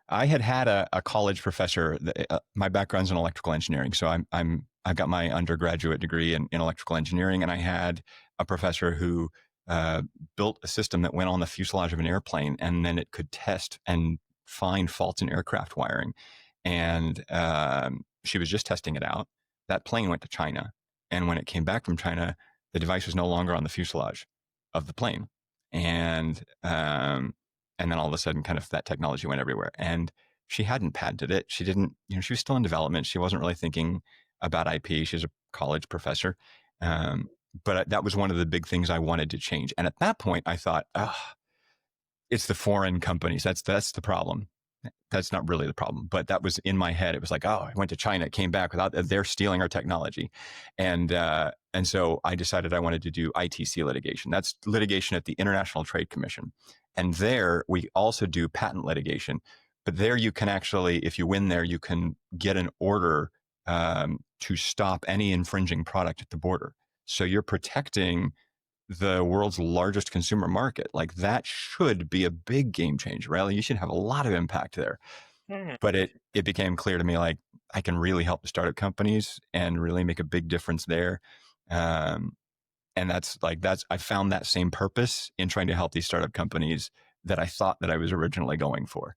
I had a college professor. My background's in electrical engineering, so I've got my undergraduate degree in electrical engineering, and I had a professor who uh, built a system that went on the fuselage of an airplane, and then it could test and find faults in aircraft wiring. And she was just testing it out. That plane went to China, and when it came back from China, the device was no longer on the fuselage of the plane, and and then all of a sudden, kind of that technology went everywhere. And she hadn't patented it. She didn't, she was still in development. She wasn't really thinking about IP. She's a college professor. Um, but that was one of the big things I wanted to change. And at that point, I thought, oh, it's the foreign companies. That's the problem. That's not really the problem, but that was in my head. It was like, oh, I went to China, it came back without, they're stealing our technology. And so I decided I wanted to do ITC litigation. That's litigation at the International Trade Commission. And there we also do patent litigation, but there you can actually, if you win there, you can get an order to stop any infringing product at the border. So you're protecting the world's largest consumer market. Like that should be a big game changer, right? Like you should have a lot of impact there. But it became clear to me, like I can really help the startup companies and really make a big difference there. And I found that same purpose in trying to help these startup companies that I thought that I was originally going for.